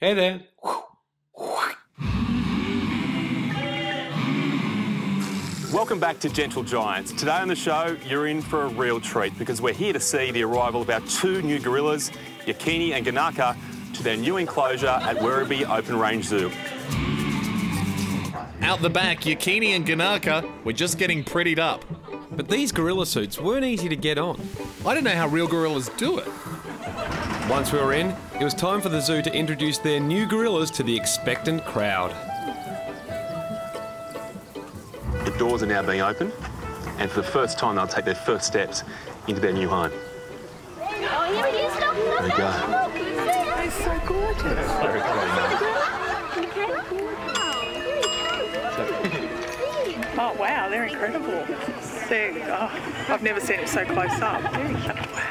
Hey there. Welcome back to Gentle Giants. Today on the show, you're in for a real treat because we're here to see the arrival of our two new gorillas, Yekini and Ganaka, to their new enclosure at Werribee Open Range Zoo. Out the back, Yekini and Ganaka were just getting prettied up. But these gorilla suits weren't easy to get on. I don't know how real gorillas do it. Once we were in, it was time for the zoo to introduce their new gorillas to the expectant crowd. The doors are now being opened, and for the first time, they'll take their first steps into their new home. There we go. It's so gorgeous. Very Oh, wow, they're incredible. I've never seen it so close up. Wow.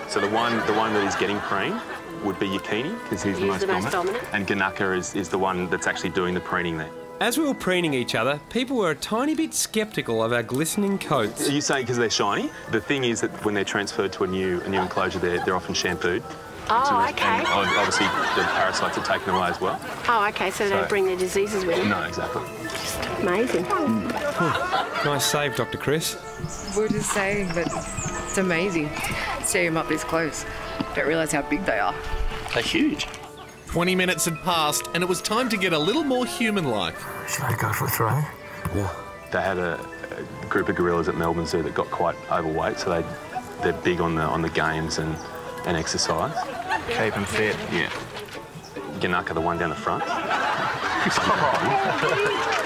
So the one that is getting preened would be Yekini, because he's the most dominant. And Ganaka is the one that's actually doing the preening there. As we were preening each other, people were a tiny bit sceptical of our glistening coats. Are you saying because they're shiny? The thing is that when they're transferred to a new enclosure, they're often shampooed. Oh, okay. And obviously the parasites are taken away as well. Oh, okay, so they don't bring their diseases with them. No, exactly. Just amazing. Nice save, Dr. Chris. We're just saying that it's amazing. See them up this close. Don't realise how big they are. They're huge. 20 minutes had passed, and it was time to get a little more human-like. Should I go for a throw? Yeah. They had a group of gorillas at Melbourne Zoo that got quite overweight, so they're big on the games and exercise. Keep them fit. Yeah. Ganaka, the one down the front. That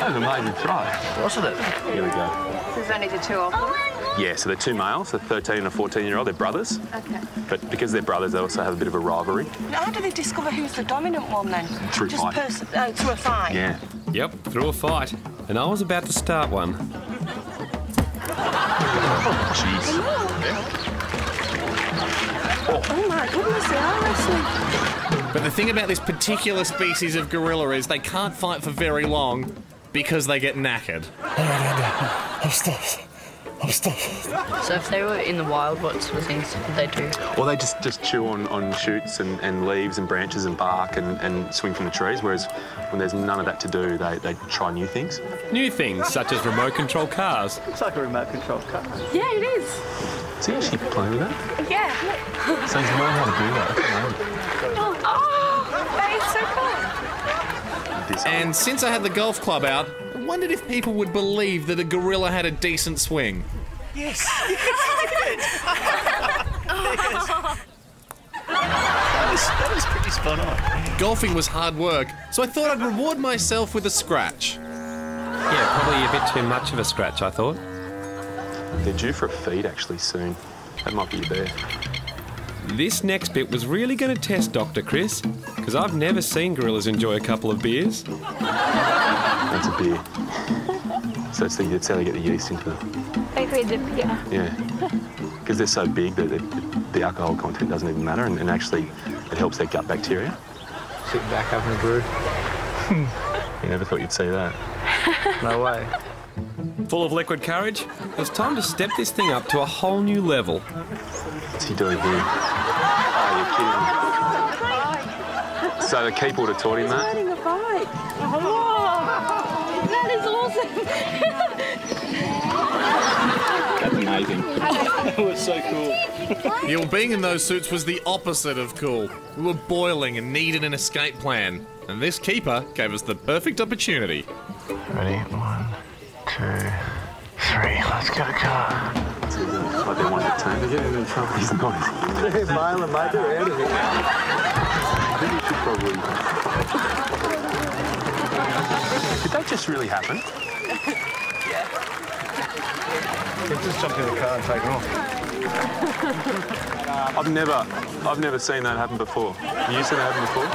was an amazing throw. Wasn't it? Here we go. There's only the two of them. Yeah, so they're two males, a 13 and a 14-year-old. They're brothers. Okay. But because they're brothers, they also have a bit of a rivalry. How do they discover who's the dominant one then? Through fight. Through a fight? Yeah. Yep, through a fight. And I was about to start one. Jeez. Oh my goodness, they are wrestling. But the thing about this particular species of gorilla is they can't fight for very long because they get knackered. I'm stuck. So if they were in the wild, what sort of things would they do? Well, they just chew on shoots and leaves and branches and bark and swing from the trees, whereas when there's none of that to do, they try new things. New things, such as remote-control cars. It's like a remote control car. Yeah, it is. Is he actually playing with that? Yeah. So he's learned how to do that. Oh, that is so cool. And since I had the golf club out, I wondered if people would believe that a gorilla had a decent swing. Yes. That was pretty spot on. Golfing was hard work, so I thought I'd reward myself with a scratch. Yeah, probably a bit too much of a scratch, I thought. They're due for a feed actually soon. That might be a bear. This next bit was really going to test Dr. Chris, because I've never seen gorillas enjoy a couple of beers. That's a beer. So that's how they get the yeast into them. Yeah. Because they're so big that the alcohol content doesn't even matter, and actually it helps their gut bacteria. Sitting back having a brew. You never thought you'd see that. No way. Full of liquid courage, it was time to step this thing up to a whole new level. What's he doing here? Oh, you're kidding. So the keeper would have taught him that? Riding a bike. Oh, that is awesome. That's amazing. That was so cool. Yeah, well, being in those suits was the opposite of cool. We were boiling and needed an escape plan. And this keeper gave us the perfect opportunity. Ready? 1, 2, 3. Let's go, car. Like they want to turn to get him in trouble. He's not. They're smiling, mate. They're out of here. I think you should probably... Did that just really happen? We've just jumped in the car and taken off. I've never seen that happen before. You seen that happen before?